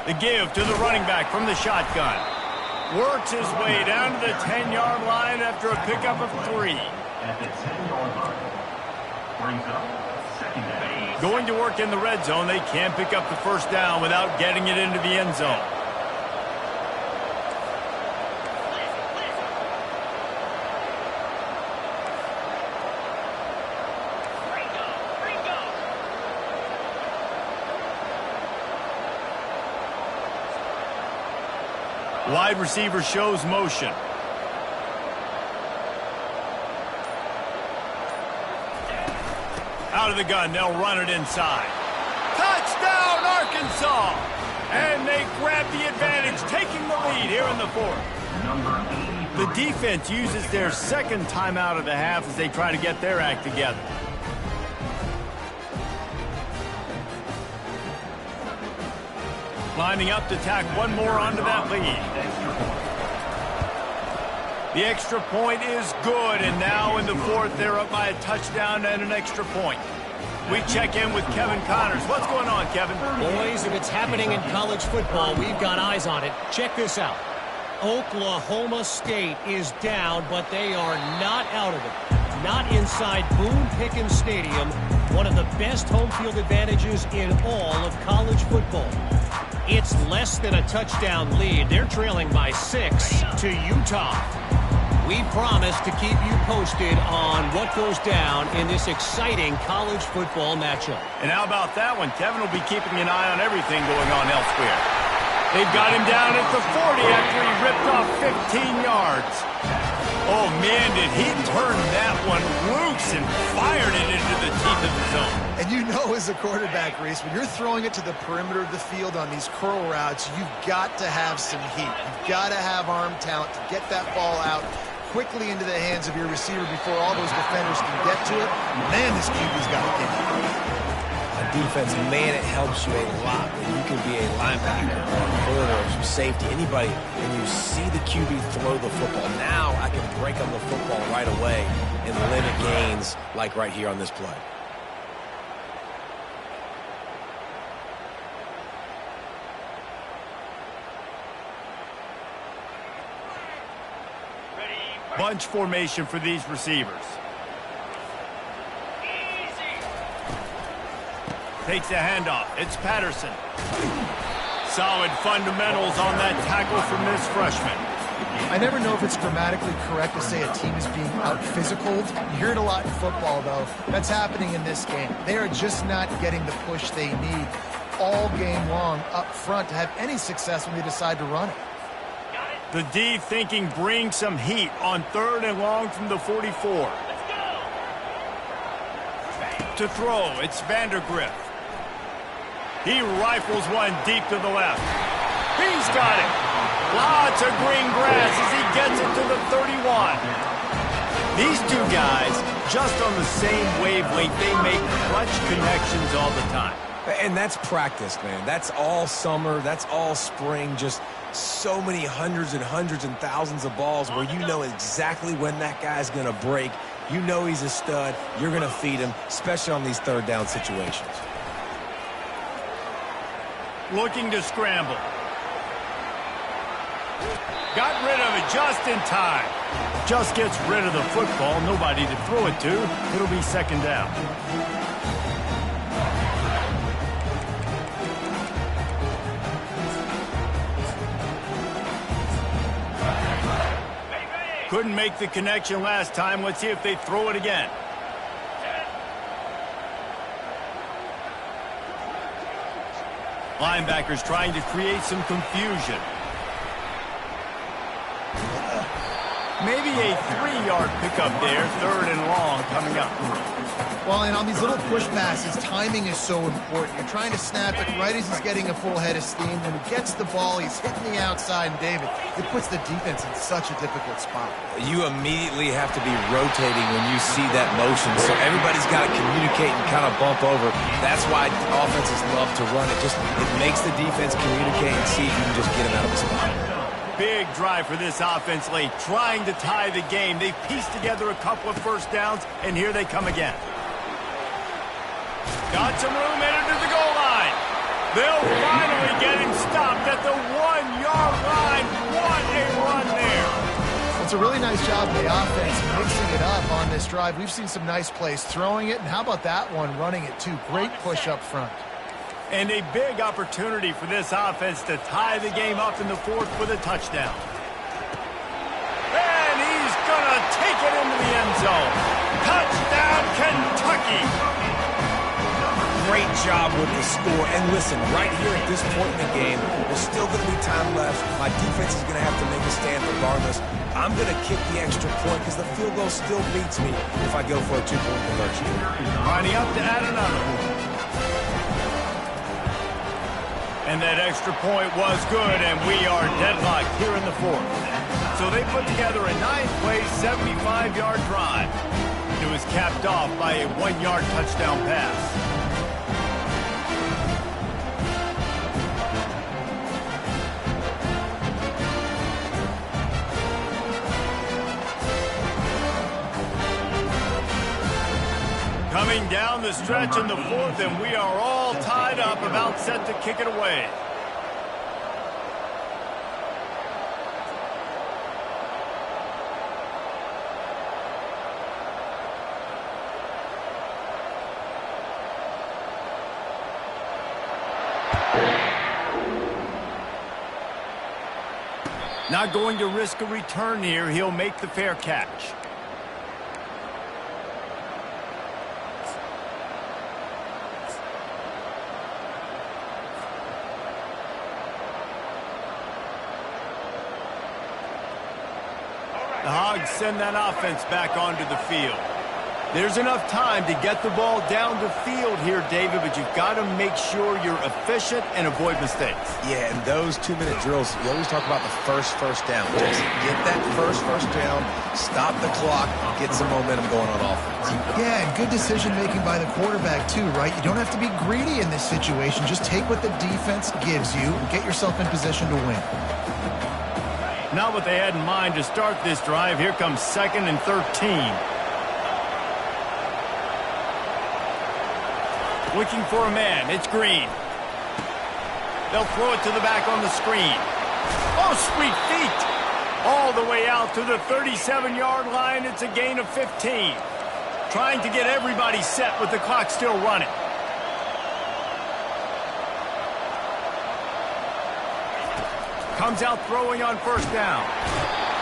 The give to the running back from the shotgun. Works his way down to the 10-yard line after a pickup of 3. At the 10-yard line. Brings up second down. Going to work in the red zone, they can't pick up the first down without getting it into the end zone. Wide receiver shows motion. Out of the gun, they'll run it inside. Touchdown, Arkansas! And they grab the advantage, taking the lead here in the fourth. The defense uses their second timeout of the half as they try to get their act together. Lining up to tack one more onto that lead. The extra point is good, and now in the fourth, they're up by a touchdown and an extra point. We check in with Kevin Connors. What's going on, Kevin? Boys, if it's happening in college football, we've got eyes on it. Check this out. Oklahoma State is down, but they are not out of it. Not inside Boone Pickens Stadium, one of the best home field advantages in all of college football. It's less than a touchdown lead. They're trailing by 6 to Utah. We promise to keep you posted on what goes down in this exciting college football matchup. And how about that one? Kevin will be keeping an eye on everything going on elsewhere. They've got him down at the 40 after he ripped off 15 yards. Oh, man, did he turn that one loose and fired it into the teeth of the zone. And you know as a quarterback, Reese, when you're throwing it to the perimeter of the field on these curl routes, you've got to have some heat. You've got to have arm talent to get that ball out quickly into the hands of your receiver before all those defenders can get to it. Man, this QB's got it in. Defense, man, it helps you a lot when you can be a linebacker or a corner or safety, anybody, and you see the QB throw the football. Now I can break on the football right away and limit gains like right here on this play. Bunch formation for these receivers. Takes a handoff. It's Patterson. Solid fundamentals on that tackle from this freshman. I never know if it's grammatically correct to say a team is being out-physicaled. You hear it a lot in football, though. That's happening in this game. They are just not getting the push they need all game long up front to have any success when they decide to run it. The D thinking bring some heat on 3rd and long from the 44. To throw, it's Vandergriff. He rifles one deep to the left. He's got it. Lots of green grass as he gets it to the 31. These two guys, just on the same wavelength, they make clutch connections all the time. And that's practice, man. That's all summer. That's all spring. Just so many hundreds and thousands of balls where you know exactly when that guy's going to break. You know he's a stud. You're going to feed him, especially on these 3rd down situations. Looking to scramble. Got rid of it just in time. Just gets rid of the football. Nobody to throw it to. It'll be 2nd down. Couldn't make the connection last time. Let's see if they throw it again. Linebackers trying to create some confusion. Maybe a 3-yard pickup there, 3rd and long coming up. Well, and on these little push passes, timing is so important. You're trying to snap it right as he's getting a full head of steam. When he gets the ball, he's hitting the outside, and David, it puts the defense in such a difficult spot. You immediately have to be rotating when you see that motion, so everybody's got to communicate and kind of bump over. That's why offenses love to run it. It makes the defense communicate and see if you can just get him out of the spot. Big drive for this offense late, trying to tie the game. They've pieced together a couple of 1st downs, and here they come again. Got some room headed to the goal line. They'll finally get him stopped at the 1-yard line. What a run there. It's a really nice job of the offense mixing it up on this drive. We've seen some nice plays throwing it, and how about that one running it too? Great push up front. And a big opportunity for this offense to tie the game up in the 4th with a touchdown. And he's going to take it into the end zone. Touchdown, Kentucky. Great job with the score. And listen, right here at this point in the game, there's still going to be time left. My defense is going to have to make a stand regardless. I'm going to kick the extra point because the field goal still beats me if I go for a 2-point conversion. Lining up to add another one. And that extra point was good, and we are deadlocked here in the 4th. So they put together a 9-play, 75-yard drive. It was capped off by a 1-yard touchdown pass. Coming down the stretch in the fourth, and we are all tied up, about set to kick it away. Not going to risk a return here. He'll make the fair catch. The Hogs send that offense back onto the field. There's enough time to get the ball down the field here, David, but you've got to make sure you're efficient and avoid mistakes. Yeah, and those 2-minute drills, you always talk about the first down. Just get that first down, stop the clock, get some momentum going on offense. Yeah, and good decision-making by the quarterback, too, right? You don't have to be greedy in this situation. Just take what the defense gives you and get yourself in position to win. Not what they had in mind to start this drive. Here comes 2nd and 13. Looking for a man. It's Green. They'll throw it to the back on the screen. Oh, sweet feet. All the way out to the 37-yard line. It's a gain of 15. Trying to get everybody set with the clock still running. Comes out throwing on first down.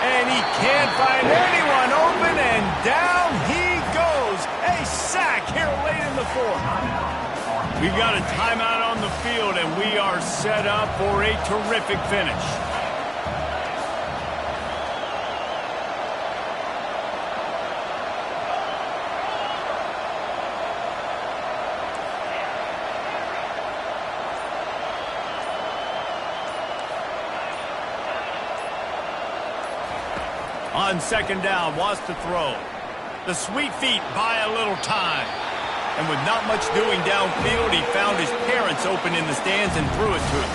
And he can't find anyone open, and down he goes. A sack here late in the fourth. We've got a timeout on the field, and we are set up for a terrific finish. On 2nd down, wants to throw. The sweet feet buy a little time. And with not much doing downfield, he found his parents open in the stands and threw it to him.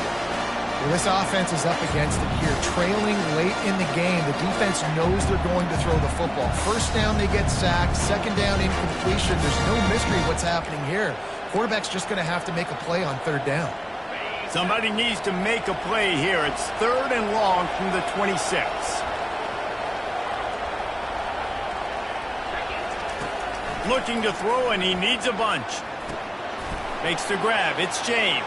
Well, this offense is up against it here. Trailing late in the game, the defense knows they're going to throw the football. First down, they get sacked. 2nd down, incompletion. There's no mystery what's happening here. Quarterback's just going to have to make a play on 3rd down. Somebody needs to make a play here. It's 3rd and long from the 26. Looking to throw, and he needs a bunch. Makes the grab. It's James.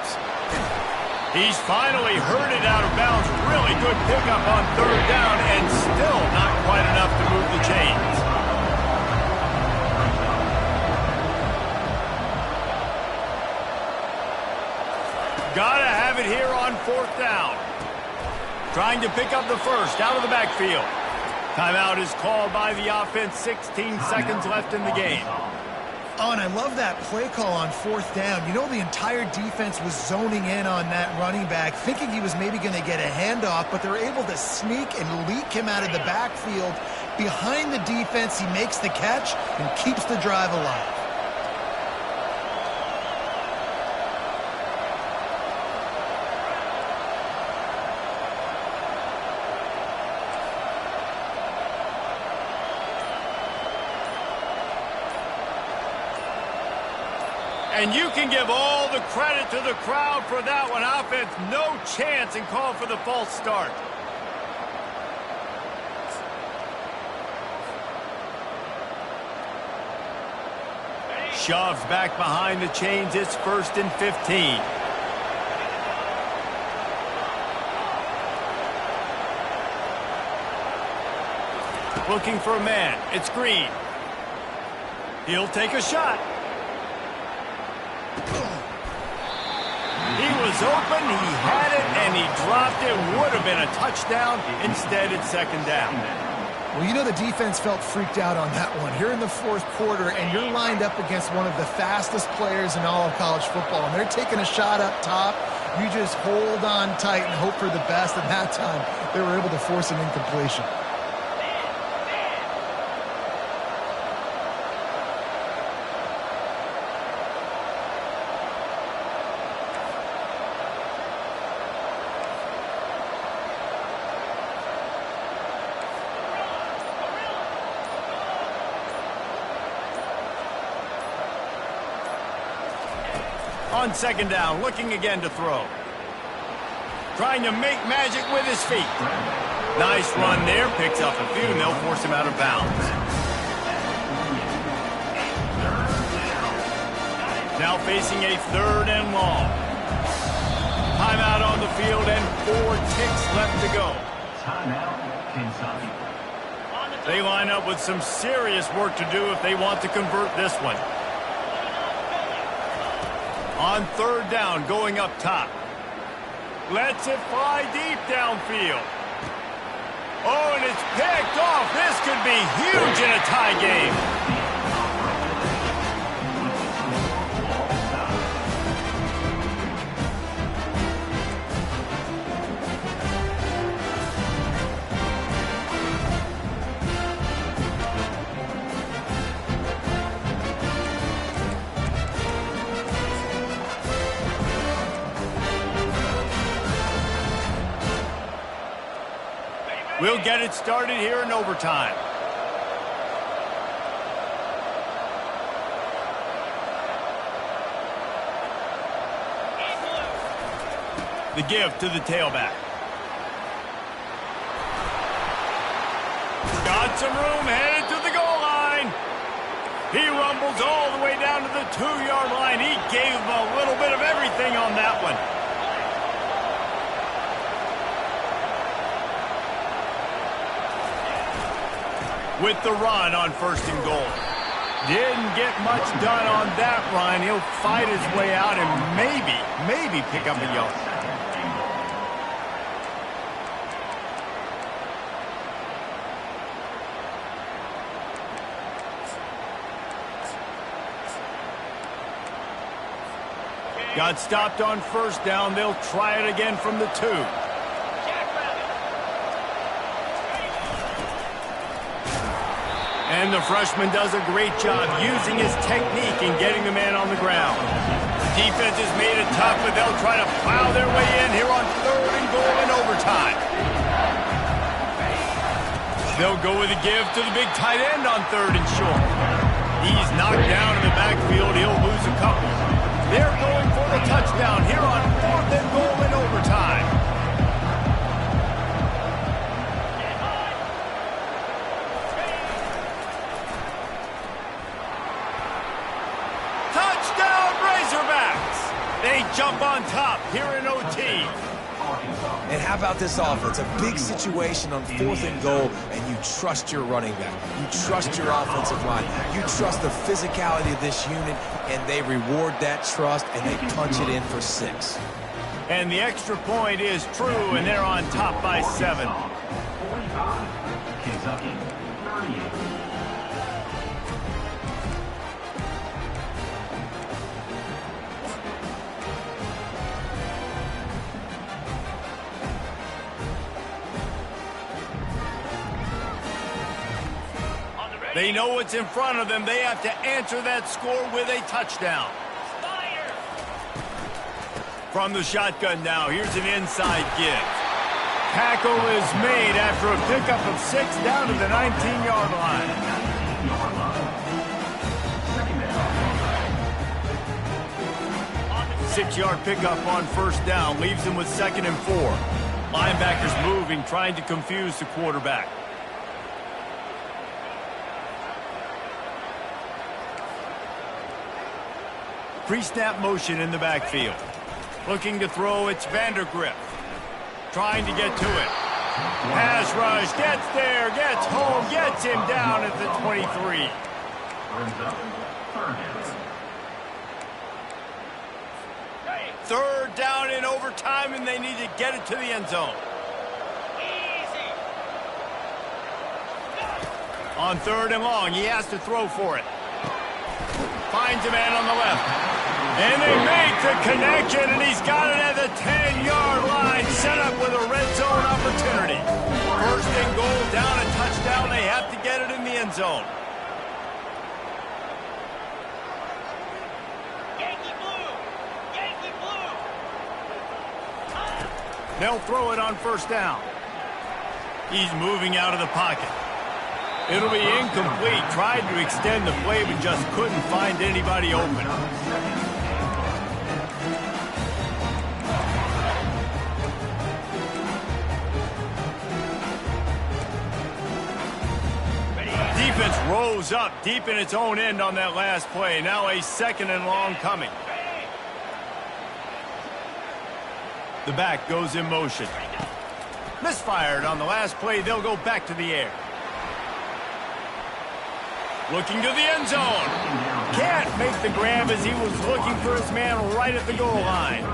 He's finally heard it out of bounds. Really good pickup on 3rd down, and still not quite enough to move the chains. Gotta have it here on 4th down. Trying to pick up the first out of the backfield. Timeout is called by the offense. 16 seconds left in the game. Oh, and I love that play call on 4th down. You know, the entire defense was zoning in on that running back, thinking he was maybe going to get a handoff, but they're able to sneak and leak him out of the backfield. Behind the defense, he makes the catch and keeps the drive alive. And you can give all the credit to the crowd for that one. Offense, no chance, and call for the false start. Shoves back behind the chains. It's 1st and 15. Looking for a man. It's Green. He'll take a shot. He was open, he had it, and he dropped it. Would have been a touchdown. Instead, it's 2nd down. Well, you know the defense felt freaked out on that one. Here in the 4th quarter, and you're lined up against one of the fastest players in all of college football, and they're taking a shot up top. You just hold on tight and hope for the best, and that time they were able to force an incompletion. On second down, looking again to throw. Trying to make magic with his feet. Nice run there, picks up a few, and they'll force him out of bounds. Now facing a third and long. Timeout on the field and 4 ticks left to go. Timeout, Kentucky. They line up with some serious work to do if they want to convert this one. On third down, going up top. Lets it fly deep downfield. Oh, and it's picked off. This could be huge in a tie game. We'll get it started here in overtime. The give to the tailback. Got some room, headed to the goal line. He rumbles all the way down to the 2-yard line. He gave him a little bit of everything on that one. With the run on first and goal. Didn't get much done on that run. He'll fight his way out and maybe pick up a yard. Got stopped on first down. They'll try it again from the 2. And the freshman does a great job using his technique and getting the man on the ground. Defense has made it tough, but they'll try to plow their way in here on third and goal in overtime. They'll go with a give to the big tight end on third and short. He's knocked down in the backfield. He'll lose a couple. They're going for the touchdown here on fourth and goal in overtime. They jump on top here in OT. And how about this offense? A big situation on fourth and goal, and you trust your running back. You trust your offensive line. You trust the physicality of this unit, and they reward that trust, and they punch it in for 6. And the extra point is true, and they're on top by 7. 45, Kentucky, 38. They know what's in front of them. They have to answer that score with a touchdown. From the shotgun now, here's an inside give. Tackle is made after a pickup of 6 down to the 19-yard line. 6-yard pickup on first down leaves them with 2nd and 4. Linebackers moving, trying to confuse the quarterback. Pre-snap motion in the backfield. Looking to throw, it's Vandergrift. Trying to get to it. Pass rush, gets there, gets home, gets him down at the 23. Third down in overtime, and they need to get it to the end zone. On third and long, he has to throw for it. Finds a man on the left. And they make the connection, and he's got it at the 10-yard line, set up with a red zone opportunity. First and goal, down a touchdown. They have to get it in the end zone. Yankee blue! Yankee blue! They'll throw it on first down. He's moving out of the pocket. It'll be incomplete. Tried to extend the play, but just couldn't find anybody open. Rose up deep in its own end on that last play. Now a 2nd and long coming. The back goes in motion. Misfired on the last play. They'll go back to the air. Looking to the end zone. Can't make the grab as he was looking for his man right at the goal line.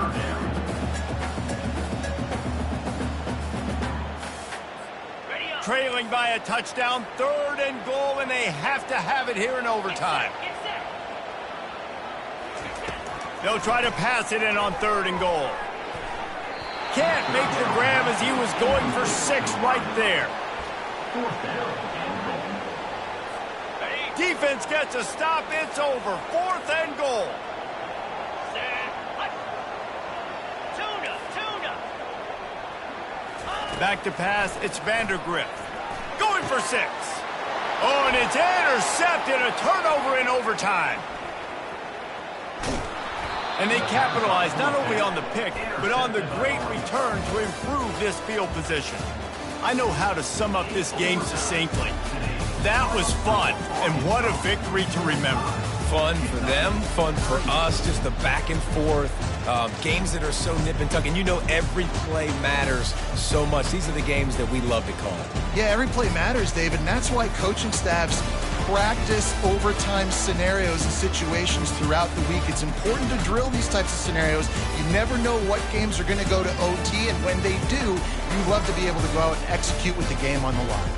Trailing by a touchdown, 3rd and goal, and they have to have it here in overtime. They'll try to pass it in on 3rd and goal. Can't make the grab as he was going for 6 right there. Defense gets a stop. It's over. 4th and goal. Back to pass. It's Vandergrift. Going for 6. Oh, and it's intercepted. A turnover in overtime. And they capitalize not only on the pick, but on the great return to improve this field position. I know how to sum up this game succinctly. That was fun, and what a victory to remember. Fun for them, fun for us, just the back and forth, games that are so nip and tuck, and you know every play matters so much. These are the games that we love to call. Yeah, every play matters, David, and that's why coaching staffs practice overtime scenarios and situations throughout the week. It's important to drill these types of scenarios. You never know what games are going to go to OT, and when they do, you love to be able to go out and execute with the game on the line.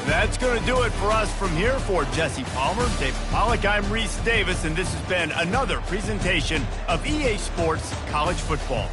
That's going to do it for us from here. For Jesse Palmer, David Pollack, I'm Reese Davis, and this has been another presentation of EA Sports College Football.